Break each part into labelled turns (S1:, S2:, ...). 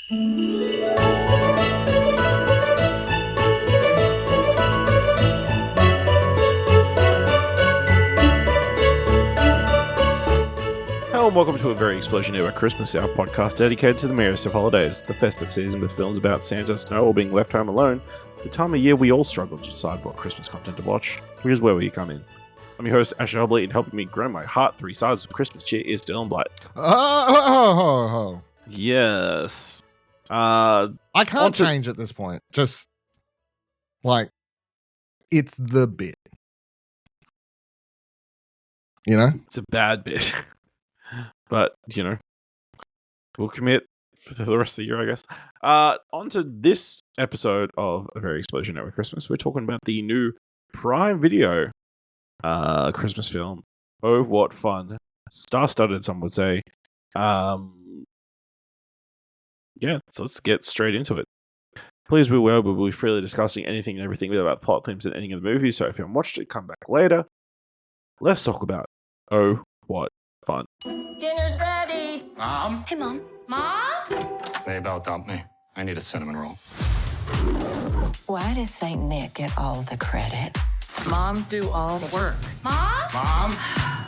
S1: Hello and welcome to a very Explosion Network Christmas Hour podcast dedicated to the merriest of holidays, the festive season with films about Santa, snow, or being left home alone, the time of year we all struggle to decide what Christmas content to watch, which is where we come in. I'm your host, Asher Hubley, and helping me grow my heart three sizes of Christmas cheer is Dylan Blight. Yes.
S2: I can't change at this point. Just, like, it's the bit. You know?
S1: It's a bad bit. But, you know, we'll commit for the rest of the year, I guess. On to this episode of A Very Explosion Network Christmas. We're talking about the new Prime Video Christmas film. Oh, what fun. Star-studded, some would say. Yeah, so let's get straight into it. Please be aware we'll be freely discussing anything and everything about the plot themes and ending of the movie, so if you haven't watched it, come back later. Let's talk about Oh, what fun.
S3: Dinner's ready.
S4: Mom?
S3: Hey, Mom. Mom?
S4: Maybelle dumped me. I need a cinnamon roll.
S5: Why does St. Nick get all the credit?
S3: Moms do all the work. Mom?
S4: Mom?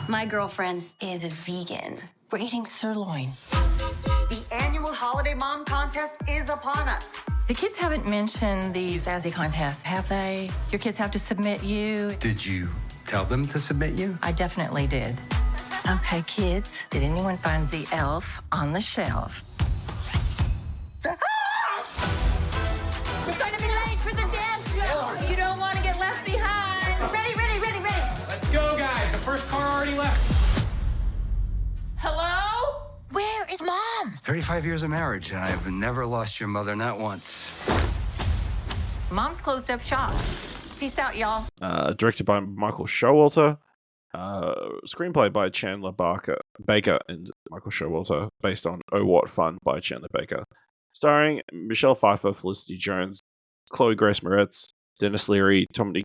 S3: My girlfriend is a vegan.
S5: We're eating sirloin.
S6: The annual Holiday Mom Contest is upon us.
S3: The kids haven't mentioned the Zazzy contest, have they? Your kids have to submit you.
S4: Did you tell them to submit you?
S3: I definitely did.
S5: Okay, kids, did anyone find the elf on the shelf?
S3: We're going to be late for the dance show. You don't want to get left behind. Ready.
S4: Let's go, guys. The first car already left.
S3: Hello?
S5: Where is Mom?
S4: 35 years of marriage, and I've never lost your mother, not once.
S3: Mom's closed up shop. Peace out, y'all.
S1: Directed by Michael Showalter. Screenplay by Chandler Baker and Michael Showalter, based on Oh What Fun by Chandler Baker. Starring Michelle Pfeiffer, Felicity Jones, Chloë Grace Moretz, Denis Leary, Dominic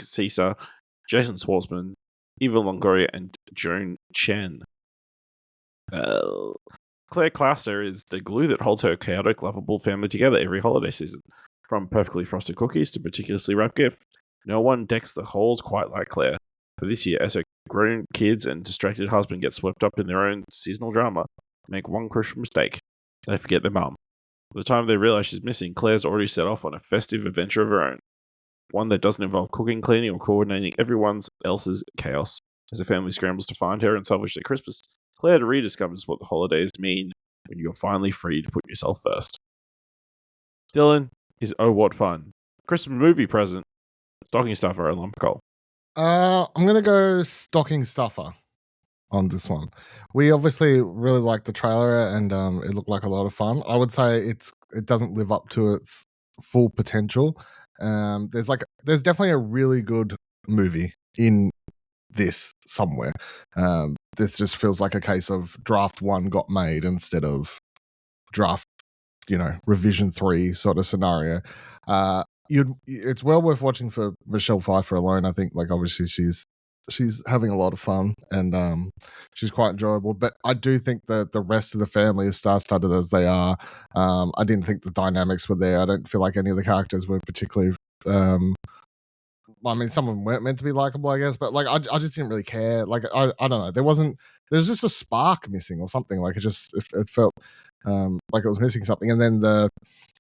S1: Sessa, Jason Schwartzman, Eva Longoria, and Joan Chen. Claire Claster is the glue that holds her chaotic, lovable family together every holiday season. From perfectly frosted cookies to meticulously wrapped gift, no one decks the halls quite like Claire. But this year, as her grown kids and distracted husband get swept up in their own seasonal drama, make one crucial mistake. They forget their mum. By the time they realize she's missing, Claire's already set off on a festive adventure of her own. One that doesn't involve cooking, cleaning, or coordinating everyone else's chaos. As the family scrambles to find her and salvage their Christmas, Claire rediscovers what the holidays mean when you're finally free to put yourself first. Dylan is Oh What Fun. Christmas movie present. Stocking stuffer and lump coal.
S2: I'm going to go stocking stuffer on this one. We obviously really liked the trailer and it looked like a lot of fun. I would say it doesn't live up to its full potential. There's definitely a really good movie in this somewhere. This just feels like a case of draft 1 got made instead of draft, revision 3 sort of scenario. It's well worth watching for Michelle Pfeiffer alone. I think, obviously she's having a lot of fun and she's quite enjoyable. But I do think that the rest of the family, as star-studded as they are, I didn't think the dynamics were there. I don't feel like any of the characters were particularly. I mean, some of them weren't meant to be likable, I guess, but I just didn't really care. I don't know. There was just a spark missing or something. It felt like it was missing something. And then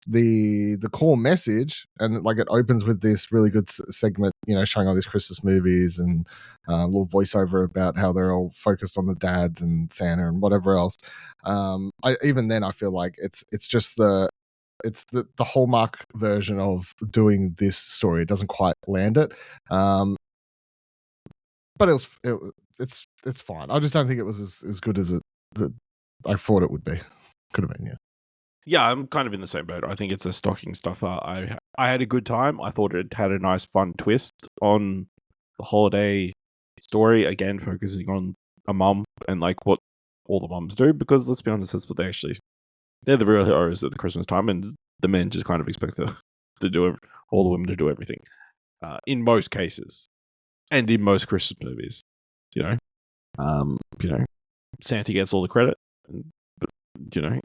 S2: the core message, and it opens with this really good segment, showing all these Christmas movies and a little voiceover about how they're all focused on the dads and Santa and whatever else. Even then, I feel like it's just the Hallmark version of doing this story. It doesn't quite land it, but it's fine. I just don't think it was as good as I thought it would be. Could have been, yeah.
S1: Yeah, I'm kind of in the same boat. I think it's a stocking stuffer. I had a good time. I thought it had a nice, fun twist on the holiday story. Again, focusing on a mum and what all the mums do. Because let's be honest, that's what they're the real heroes at the Christmas time, and the men just kind of expect to do all the women to do everything. In most cases, and in most Christmas movies, Santa gets all the credit. But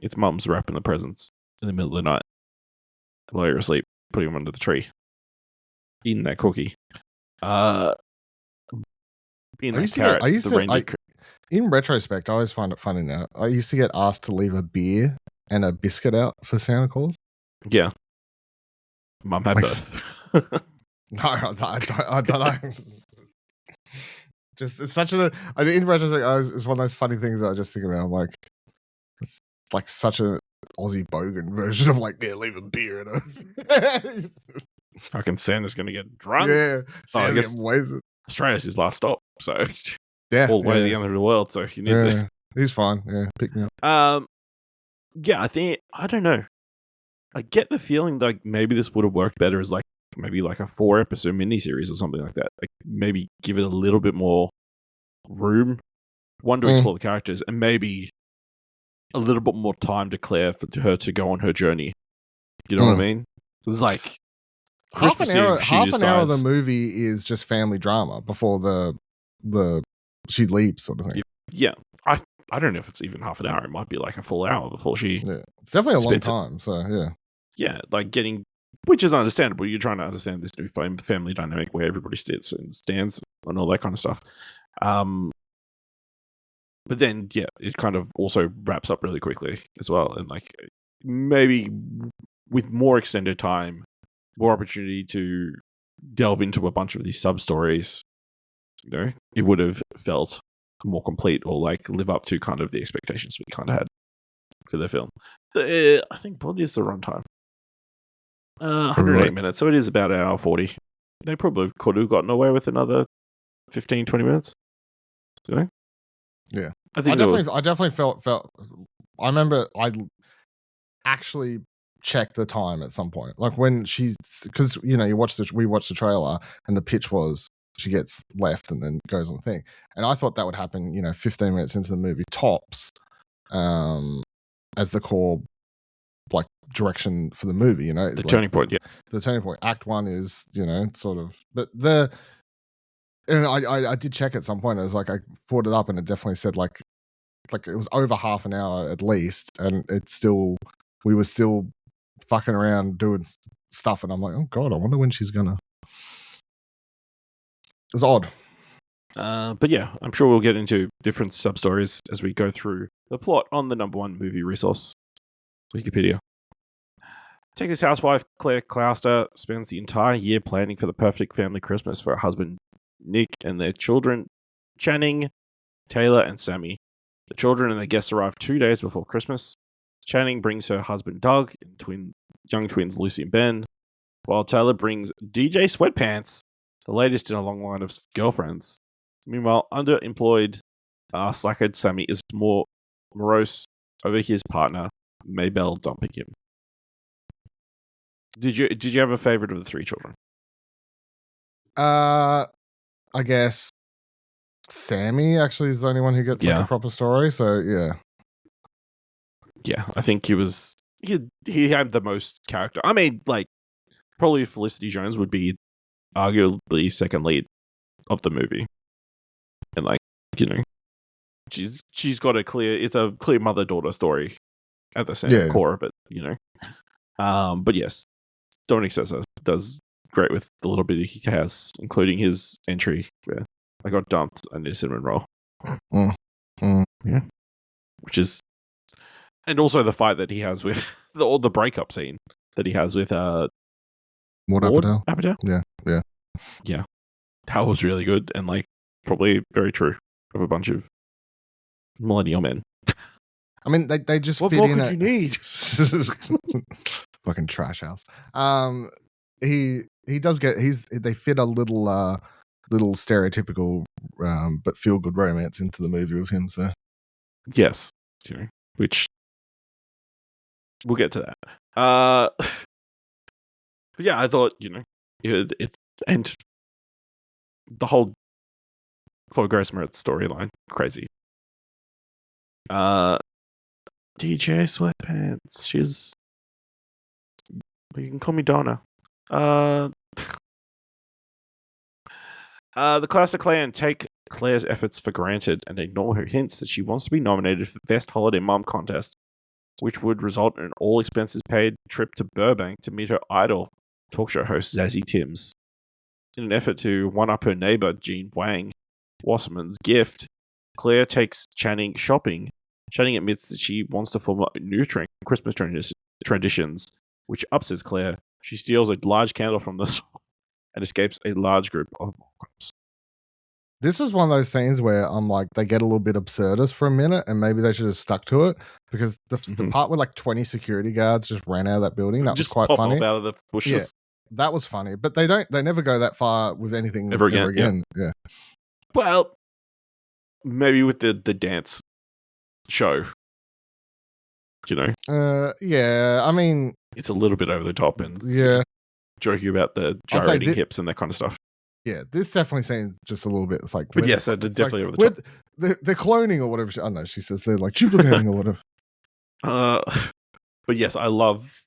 S1: its mum's wrapping the presents in the middle of the night while you're asleep, putting them under the tree, eating that cookie. Being that carrot,
S2: in retrospect, I always find it funny now. I used to get asked to leave a beer and a biscuit out for Santa Claus.
S1: Yeah. Mum had both.
S2: No, I don't know. Just it's such a. In retrospect, it's one of those funny things that I just think about. I'm like, it's like such a Aussie bogan version of like, yeah, leave a beer in it.
S1: Fucking Santa's gonna get drunk.
S2: Yeah, Santa's getting wasted.
S1: Australia's his last stop, so
S2: yeah,
S1: all the way to the end of the world. So he needs it.
S2: He's fine. Yeah, pick me up.
S1: Yeah, I don't know. I get the feeling like maybe this would have worked better as like maybe like a 4-episode miniseries or something like that. Like maybe give it a little bit more room, to explore the characters, and maybe a little bit more time to Claire for her to go on her journey. You know what I mean? It's like
S2: half an hour of the movie is just family drama before the she leaves sort of thing.
S1: Yeah, I don't know if it's even half an hour. It might be like a full hour before she.
S2: Yeah, it's definitely a long time. So yeah.
S1: Yeah, like which is understandable. You're trying to understand this new family dynamic where everybody sits and stands and all that kind of stuff. But then, yeah, it kind of also wraps up really quickly as well. And like maybe with more extended time, more opportunity to delve into a bunch of these sub-stories, it would have felt more complete or like live up to kind of the expectations we kind of had for the film. I think probably it's the runtime. 108 minutes, so it is about an hour 40. They probably could have gotten away with another 15, 20 minutes.
S2: Yeah.
S1: I
S2: definitely felt I remember I actually checked the time at some point. Like when because we watched the trailer and the pitch was she gets left and then goes on the thing. And I thought that would happen, 15 minutes into the movie tops, as the core like direction for the movie, the
S1: turning point. Yeah,
S2: the turning point. Act 1 is sort of, but and I did check at some point. It was like I pulled it up and it definitely said like it was over half an hour at least, and we were still fucking around doing stuff, and I'm like, oh god, I wonder when she's gonna. It was odd.
S1: But yeah, I'm sure we'll get into different sub-stories as we go through the plot on the number one movie resource, Wikipedia. Texas housewife Claire Clouster spends the entire year planning for the perfect family Christmas for her husband Nick and their children Channing, Taylor, and Sammy. The children and their guests arrive 2 days before Christmas. Channing brings her husband Doug and young twins Lucy and Ben, while Taylor brings DJ Sweatpants, the latest in a long line of girlfriends. Meanwhile, underemployed, slackhead Sammy is more morose over his partner Maybelle dumping him. Did you have a favorite of the three children?
S2: I guess Sammy actually is the only one who gets like a proper story. So yeah.
S1: Yeah, I think he had the most character. I mean, like probably Felicity Jones would be arguably second lead of the movie, and like she's got it's a clear mother-daughter story at the center core of it, but yes, Dominic Sessa does great with the little bit he has, including his entry where I got dumped and a cinnamon roll. Yeah, which is, and also the fight that he has with the breakup scene that he has with
S2: Maud
S1: Apatow. Yeah, that was really good and like probably very true of a bunch of millennial men.
S2: I mean, they just
S1: what
S2: fit
S1: more
S2: in.
S1: What could you need?
S2: Fucking trash house. He does get they fit a little stereotypical but feel good romance into the movie with him. So
S1: yes, which we'll get to that. But yeah, I thought it's and the whole Chloë Grace Moretz storyline crazy. DJ Sweatpants. You can call me Donna. The Clouster clan take Claire's efforts for granted and ignore her hints that she wants to be nominated for the Best Holiday Mom contest which would result in an all-expenses-paid trip to Burbank to meet her idol, talk show host Zazie Timms. In an effort to one-up her neighbor, Jean Wang, Wasserman's gift, Claire takes Channing shopping. Channing admits that she wants to form new Christmas traditions, which upsets Claire. She steals a large candle from the store and escapes a large group of cops.
S2: This was one of those scenes where I'm like, they get a little bit absurdist for a minute, and maybe they should have stuck to it, because the part where like 20 security guards just ran out of that building, that was quite funny.
S1: Up out of the bushes.
S2: Yeah, that was funny, but they never go that far with anything
S1: ever again.
S2: Yeah.
S1: Well, maybe with the dance show,
S2: Yeah, I mean,
S1: it's a little bit over the top and joking about the gyrating hips and that kind of stuff.
S2: Yeah, this definitely seems just a little bit. It's like,
S1: but yes, definitely over the top.
S2: They're cloning or whatever. I don't know. She says they're like duplicating or whatever.
S1: But yes, I love.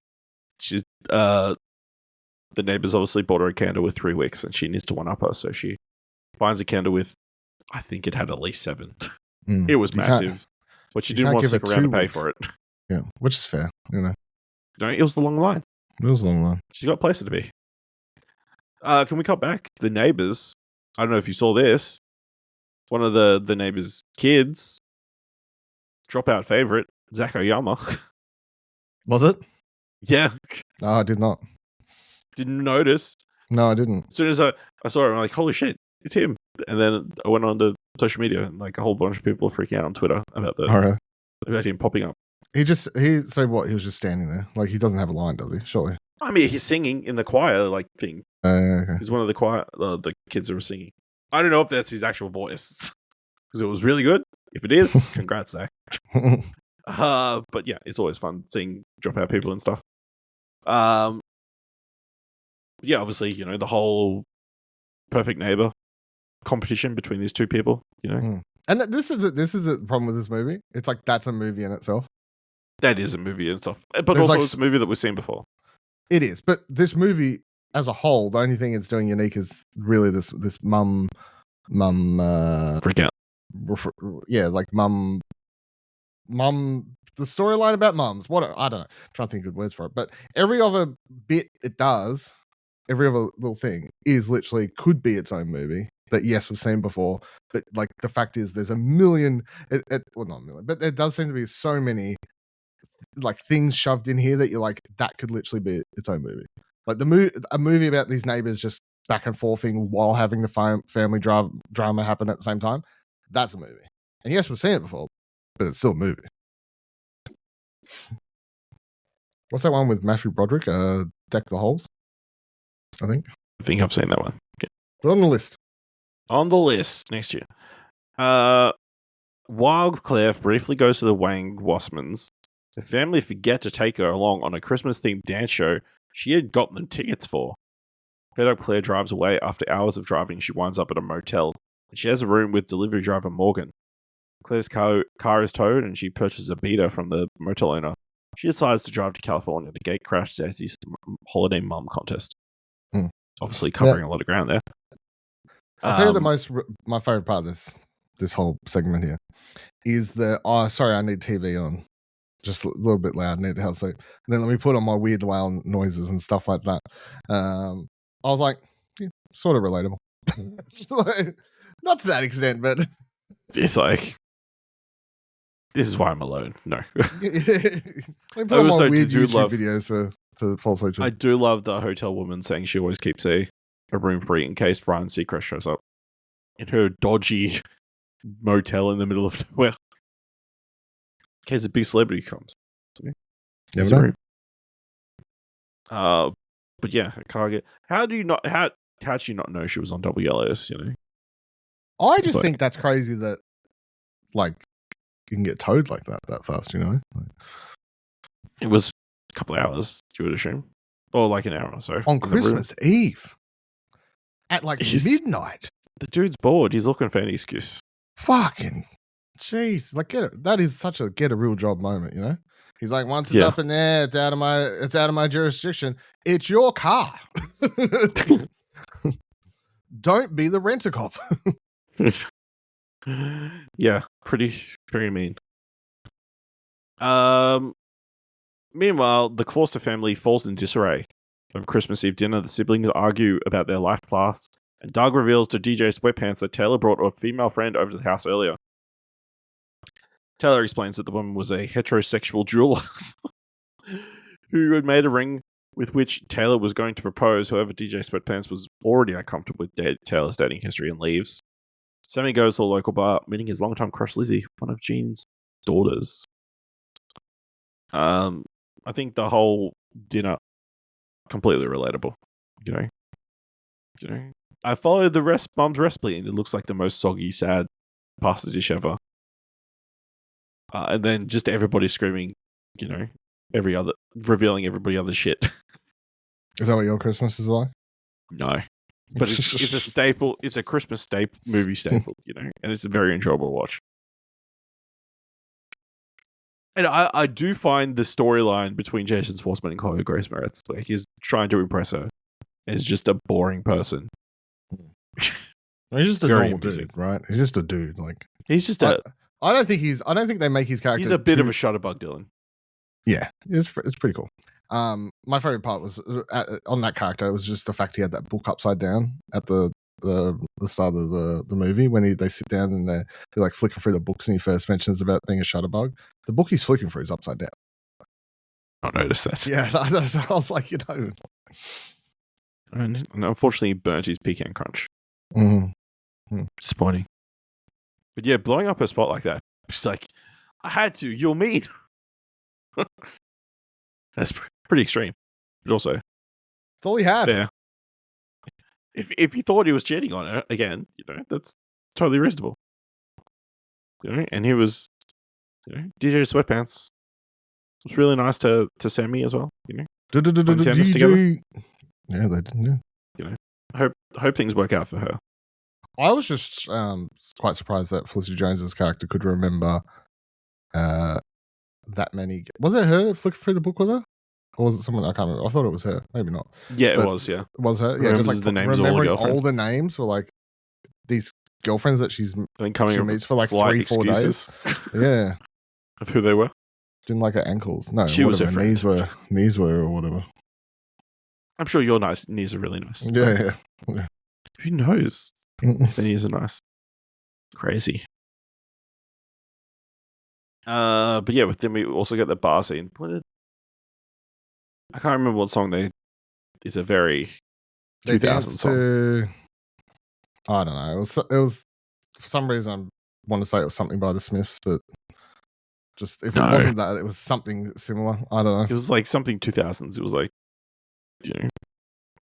S1: She's the neighbors obviously bought her a candle with 3 wicks, and she needs to one up her. So she finds a candle with, I think it had at least 7. It was massive, but she didn't want to stick around to pay for it.
S2: Yeah, which is fair,
S1: It was the long line.
S2: It was a long line.
S1: She's got places to be. Can we cut back? The neighbors. I don't know if you saw this. One of the neighbors' kids, dropout favorite, Zach Oyama.
S2: Was it?
S1: Yeah.
S2: Oh, I did not.
S1: Didn't notice.
S2: No, I didn't.
S1: As soon as I saw it, I'm like, holy shit, it's him. And then I went on to social media, and like a whole bunch of people were freaking out on Twitter about about him popping up.
S2: So what? He was just standing there. Like, he doesn't have a line, does he? Surely.
S1: I mean, he's singing in the choir, like, thing.
S2: Okay.
S1: He's one of the choir, the kids that were singing. I don't know if that's his actual voice, because it was really good. If it is, congrats, Zach. But yeah, it's always fun seeing dropout people and stuff. Yeah, obviously, the whole perfect neighbor competition between these two people,
S2: And this is the problem with this movie. It's like, that's a movie in itself.
S1: That is a movie in itself, but also it's a movie that we've seen before.
S2: It is, but this movie as a whole, the only thing it's doing unique is really this mum
S1: freak out.
S2: Yeah, like mum. The storyline about mums. What I don't know. I'm trying to think of good words for it, but every other bit it does, every other little thing is literally could be its own movie. That yes, we've seen before, but like the fact is, there's a million. Well, not a million, but there does seem to be so many like things shoved in here that you're like, that could literally be its own movie. Like a movie about these neighbors just back and forthing while having the family drama happen at the same time. That's a movie. And yes, we've seen it before, but it's still a movie. What's that one with Matthew Broderick? Deck the Halls, I think.
S1: I think I've seen that one. Yeah.
S2: Put on the list.
S1: On the list next year. While Claire briefly goes to the Wang Wassermans, the family forget to take her along on a Christmas-themed dance show she had gotten them tickets for. Fed up, Claire drives away. After hours of driving, she winds up at a motel, and she has a room with delivery driver Morgan. Claire's car is towed, and she purchases a beater from the motel owner. She decides to drive to California to gate crash Zazie's holiday mum contest. Obviously covering a lot of ground there.
S2: I'll tell you my favorite part of this whole segment here is sorry, I need TV on. Just a little bit loud, need help sleep. And then let me put on my weird whale noises and stuff like that. I was like, sort of relatable. Like, not to that extent, but
S1: it's like, this is why I'm alone. No.
S2: Let me put on my weird YouTube videos to fall asleep.
S1: I do love the hotel woman saying she always keeps a room free in case Ryan Seacrest shows up in her dodgy motel in the middle of nowhere. In case a big celebrity comes.
S2: Never
S1: know. But yeah, Target. How did you not know she was on WLS,
S2: I just think that's crazy that like you can get towed like that fast,
S1: It was a couple of hours, you would assume. Or like an hour or so.
S2: On Christmas Eve. At like midnight.
S1: The dude's bored. He's looking for any excuse.
S2: Fucking jeez. Like that is such a get a real job moment, He's like, once it's up in there, it's out of my jurisdiction. It's your car. Don't be the rent-a-cop.
S1: Yeah, pretty mean. Meanwhile, the Clauster family falls in disarray. On Christmas Eve dinner, the siblings argue about their life paths, and Doug reveals to DJ Sweatpants that Taylor brought a female friend over to the house earlier. Taylor explains that the woman was a heterosexual jeweler who had made a ring with which Taylor was going to propose. However, DJ Sweatpants was already uncomfortable with Taylor's dating history and leaves. Sammy goes to a local bar, meeting his longtime crush Lizzie, one of Jean's daughters. I think the whole dinner completely relatable. You know. I followed the mom's recipe, and it looks like the most soggy, sad pasta dish ever. And then just everybody screaming, revealing everybody other shit.
S2: Is that what your Christmas is like?
S1: No. But it's a staple. It's a Christmas movie staple, and it's a very enjoyable watch. And I do find the storyline between Jason Schwartzman and Chloë Grace Moretz, like he's trying to impress her, and is just a boring person.
S2: He's just a normal dude, right? He's just a dude. Like
S1: he's just
S2: I don't think they make his character.
S1: He's a bit of a shutterbug, Dylan.
S2: Yeah, it's pretty cool. My favorite part was on that character. It was just the fact he had that book upside down at the start of the movie when they sit down and they're like flicking through the books, and he first mentions about being a shutterbug. The book he's flicking through is upside down.
S1: I noticed that.
S2: Yeah, I was like,
S1: And unfortunately, he burnt his pecan crunch.
S2: Mm-hmm.
S1: Disappointing. But yeah, blowing up her spot like that, she's like, I had to. You're mean. That's pretty extreme, but also
S2: that's all he had.
S1: Fair. If he thought he was cheating on her again, that's totally reasonable. And he was, DJ Sweatpants. It was really nice to Sammy as well.
S2: DJ. Yeah, they didn't.
S1: Yeah. I hope things work out for her.
S2: I was just quite surprised that Felicity Jones's character could remember that many. Was it her flicking through the book with her? Or was it someone? I can't remember. I thought it was her. Maybe not.
S1: Yeah, it was, yeah.
S2: Was her? Yeah, just like
S1: the names
S2: remembering
S1: of
S2: all the names for like these girlfriends that she meets for like 3-4 days. Yeah.
S1: Of who they were?
S2: Didn't like her ankles. No,
S1: she was her friend.
S2: Knees were or whatever.
S1: I'm sure your knees are really nice.
S2: Yeah.
S1: Who knows if their knees are nice? Crazy. But yeah, but then we also get the bar scene. I can't remember what song it's a very 2000 song.
S2: I don't know. It was for some reason I want to say it was something by the Smiths, but just if it wasn't that, it was something similar. I don't know.
S1: It was like something 2000s. It was like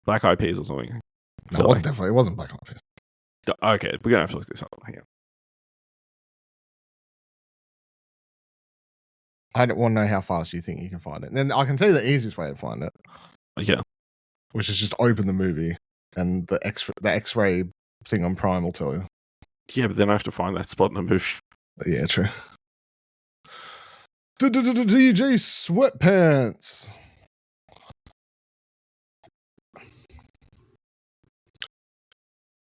S1: Black Eyed Peas or something.
S2: No, it wasn't Black Eyed Peas.
S1: Okay, we're gonna have to look this up. Hang on.
S2: I don't want to know how fast you think you can find it. And then I can tell you the easiest way to find it.
S1: Yeah.
S2: Which is just open the movie and the X-ray thing on Prime will tell you.
S1: Yeah, but then I have to find that spot in the movie.
S2: Yeah, true. DJ Sweatpants.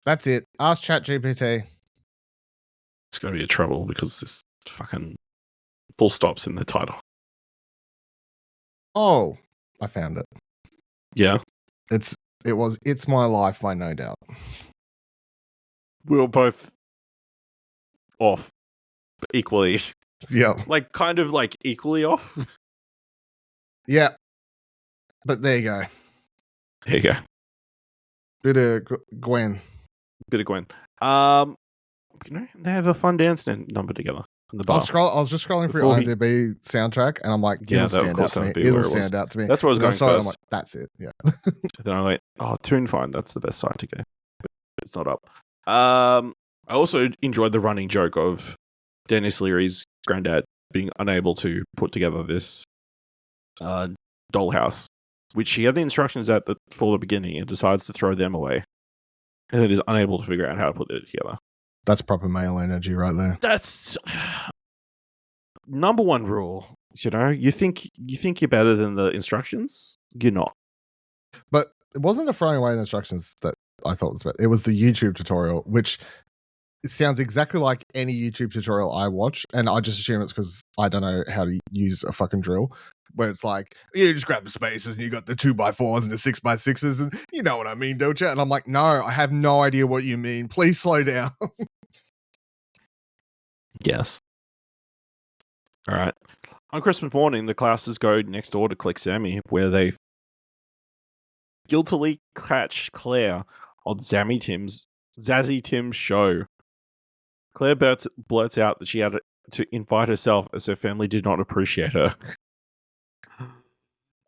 S2: That's it. Ask ChatGPT.
S1: It's going to be a trouble because this fucking full stops in the title.
S2: Oh, I found it.
S1: Yeah.
S2: It's My Life by No Doubt.
S1: We were both off equally.
S2: Yeah.
S1: Like kind of like equally off.
S2: Yeah. But there you go.
S1: There you go.
S2: Bit of Gwen.
S1: They have a fun dance number together in the bar.
S2: I was just scrolling through IMDb soundtrack, and I'm like, it'll stand out to me. It'll stand out to me.
S1: That's what I was going first.
S2: I'm like, that's it. Yeah.
S1: Then I went, Tune Find. That's the best site to go. But it's not up. I also enjoyed the running joke of Denis Leary's granddad being unable to put together this dollhouse, which he had the instructions for the beginning and decides to throw them away, and then is unable to figure out how to put it together.
S2: That's proper male energy right there.
S1: That's number one rule. You think you're better than the instructions? You're not.
S2: But it wasn't the throwing away the instructions that I thought was better. It was the YouTube tutorial, which it sounds exactly like any YouTube tutorial I watch, and I just assume it's because I don't know how to use a fucking drill. where it's like, you just grab the spaces and you got the 2x4s and the 6x6s, and you know what I mean, don't you? And I'm like, no, I have no idea what you mean. Please slow down.
S1: Yes. All right. On Christmas morning, the classes go next door to collect Sammy, where they guiltily catch Claire on Zazzy Tim's show. Claire blurts out that she had to invite herself as her family did not appreciate her.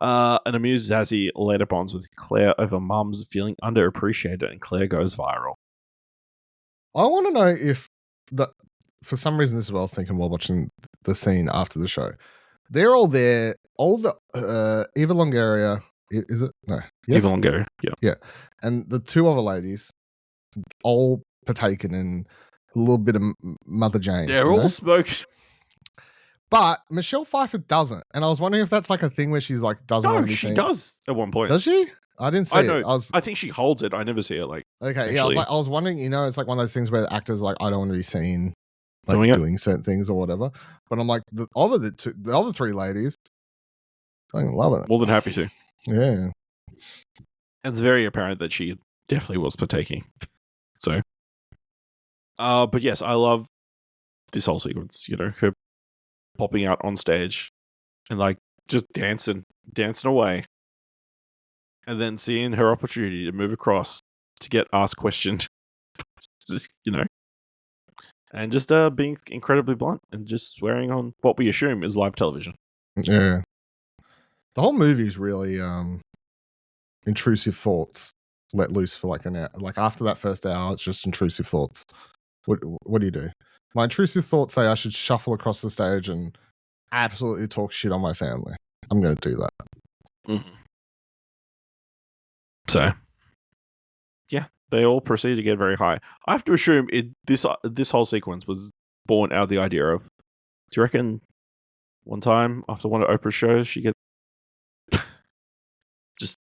S1: An amused Zazzy later bonds with Claire over Mum's feeling underappreciated, and Claire goes viral.
S2: I want to know if, for some reason, this is what I was thinking while watching the scene after the show. They're all there. All the Eva Longoria, is it? No. Yes?
S1: Eva Longoria, yeah.
S2: Yeah. And the two other ladies, all partaken in a little bit of Mother Jane.
S1: They're all smoked.
S2: But Michelle Pfeiffer doesn't. And I was wondering if that's like a thing where she's like, doesn't want to be
S1: she
S2: seen.
S1: does at one point.
S2: Does she? I didn't see it.
S1: I think she holds it. I never see it. Like,
S2: okay, yeah. I was wondering, it's like one of those things where the actors are like, I don't want to be seen like doing certain things or whatever. But I'm like, the other three ladies, I love it.
S1: More than happy to.
S2: Yeah.
S1: And it's very apparent that she definitely was partaking. So, but yes, I love this whole sequence. Her popping out on stage and like just dancing away, and then seeing her opportunity to move across to get asked questions, and just being incredibly blunt and just swearing on what we assume is live television.
S2: Yeah. The whole movie is really intrusive thoughts let loose for like an hour. Like after that first hour, it's just intrusive thoughts. What do you do? My intrusive thoughts say I should shuffle across the stage and absolutely talk shit on my family. I'm going to do that.
S1: Mm-hmm. So, yeah, they all proceed to get very high. I have to assume this whole sequence was born out of the idea of, do you reckon one time after one of Oprah's shows, she gets just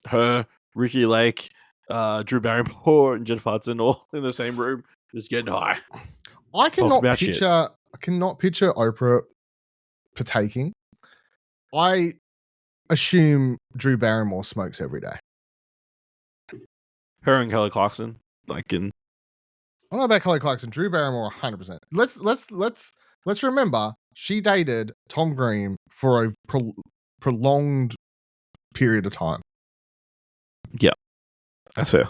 S1: her, Ricky Lake, Drew Barrymore, and Jennifer Hudson all in the same room, just getting high.
S2: I cannot picture Oprah partaking. I assume Drew Barrymore smokes every day.
S1: Her and Kelly Clarkson, like in.
S2: I don't know about Kelly Clarkson. Drew Barrymore, 100%. Let's remember she dated Tom Green for a prolonged period of time.
S1: Yeah, that's fair.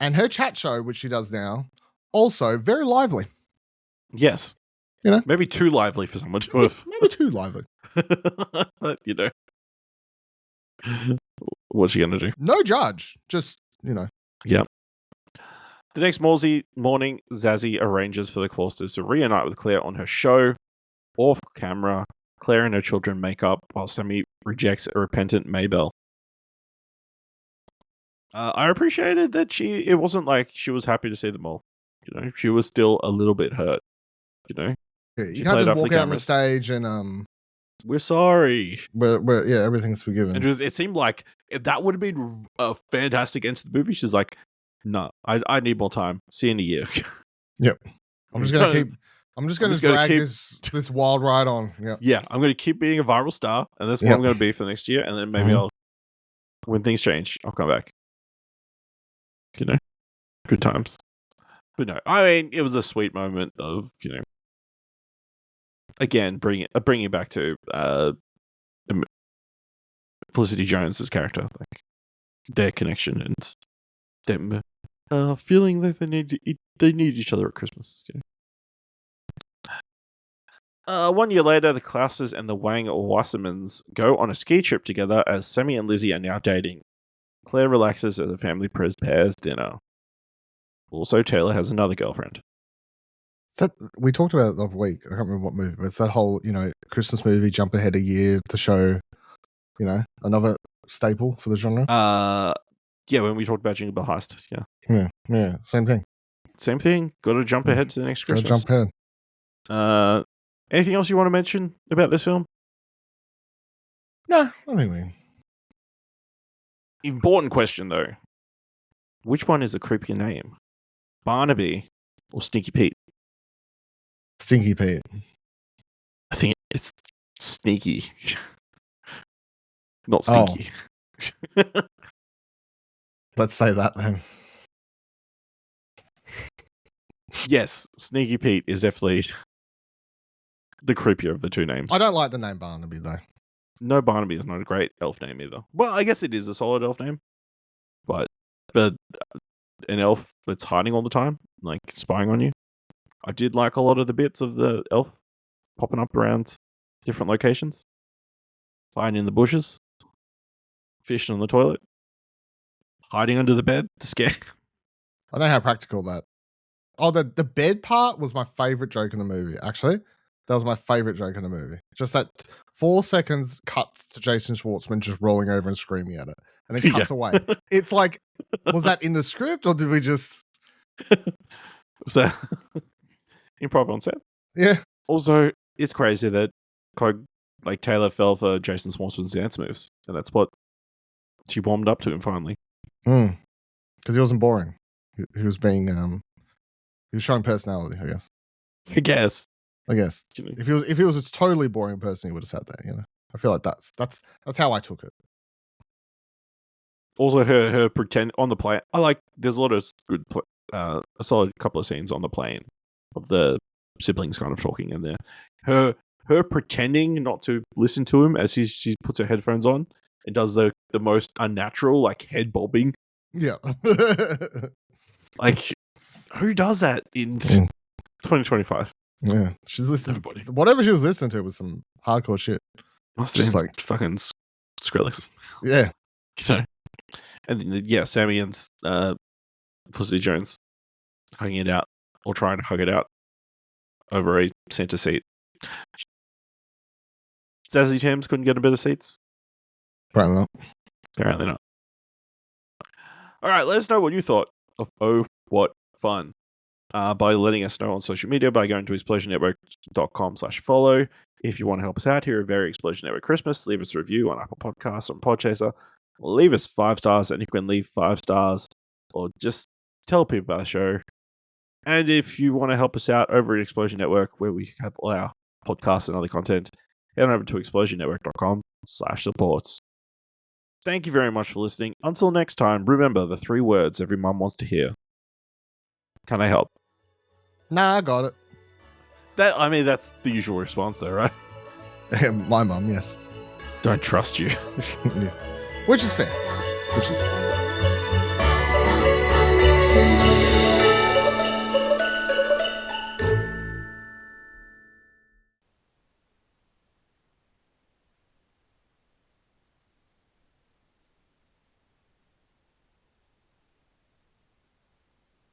S2: And her chat show, which she does now, also very lively.
S1: Yes. Maybe too lively for someone to have.
S2: Maybe too lively.
S1: But, what's she going to do?
S2: No judge. Just,
S1: Yeah. The next morning, Zazzy arranges for the Closters to reunite with Claire on her show. Off camera, Claire and her children make up while Sammy rejects a repentant Maybelle. I appreciated that it wasn't like she was happy to see them all. She was still a little bit hurt.
S2: Yeah, you can't just walk out on the stage and
S1: we're sorry.
S2: Yeah, everything's forgiven.
S1: And it seemed like that would have been a fantastic end to the movie. She's like, no, I need more time. See you in a year.
S2: Yep. I'm just gonna drag this wild ride on. Yep.
S1: Yeah, I'm gonna keep being a viral star, and that's what I'm gonna be for the next year, and then maybe when things change, I'll come back. Good times. But no, I mean, it was a sweet moment of, again, bringing it back to Felicity Jones's character, like their connection and them feeling that they need each other at Christmas. 1 year later, the Klausers and the Wang Wassermans go on a ski trip together as Sammy and Lizzie are now dating. Claire relaxes as the family prepares dinner. Also, Taylor has another girlfriend.
S2: We talked about it the other week. I can't remember what movie, but it's that whole, Christmas movie, jump ahead a year to show, another staple for the genre.
S1: Yeah, when we talked about Jingle Bell Heist.
S2: Yeah, same thing.
S1: Same thing. Got to jump ahead to the next Christmas.
S2: Got to jump ahead.
S1: Anything else you want to mention about this film?
S2: No, I think we.
S1: Important question though. Which one is the creepier name? Barnaby or Stinky Pete?
S2: Stinky Pete.
S1: I think it's sneaky. Not stinky.
S2: Let's say that then.
S1: Yes, Sneaky Pete is definitely the creepier of the two names.
S2: I don't like the name Barnaby though.
S1: No, Barnaby is not a great elf name either. Well, I guess it is a solid elf name, but for an elf that's hiding all the time, like spying on you, I did like a lot of the bits of the elf popping up around different locations, flying in the bushes, fishing on the toilet, hiding under the bed to scare.
S2: I don't know how practical that. Oh, the bed part was my favorite joke in the movie, actually. That was my favorite joke in the movie. Just that 4 seconds cuts to Jason Schwartzman just rolling over and screaming at it, and then cuts away. It's like, was that in the script, or did we just...
S1: So, improv on set.
S2: Yeah.
S1: Also, it's crazy that Taylor fell for Jason Schwartzman's dance moves, and that's what she warmed up to him finally.
S2: Because he wasn't boring. He was being... he was showing personality, I guess. I guess. If he was a totally boring person, he would have sat there, you know. I feel like that's how I took it.
S1: Also, her pretend on the plane. There's a lot of good, a solid couple of scenes on the plane of the siblings kind of talking in there. Her pretending not to listen to him as she puts her headphones on and does the most unnatural, like, head bobbing.
S2: Yeah.
S1: Like, who does that in 2025?
S2: Yeah, she's listening. Whatever she was listening to was some hardcore shit.
S1: Must have been like fucking Skrillex.
S2: Yeah.
S1: You know? And then, Sammy and Felicity Jones hugging it out, or trying to hug it out over a center seat. Zazzy Thames couldn't get a bit of seats.
S2: Apparently
S1: not. All right, let us know what you thought of Oh What Fun. By letting us know on social media, by going to explosionnetwork.com/follow. If you want to help us out here at Very Explosion Network Christmas, leave us a review on Apple Podcasts, on Podchaser. Leave us 5 stars, and you can leave 5 stars, or just tell people about the show. And if you want to help us out over at Explosion Network, where we have all our podcasts and other content, head on over to explosionnetwork.com/supports. Thank you very much for listening. Until next time, remember the 3 words every mum wants to hear. Can I help?
S2: Nah, I got it.
S1: That's the usual response though, right?
S2: My mum, yes.
S1: Don't trust you.
S2: Yeah. Which is fair.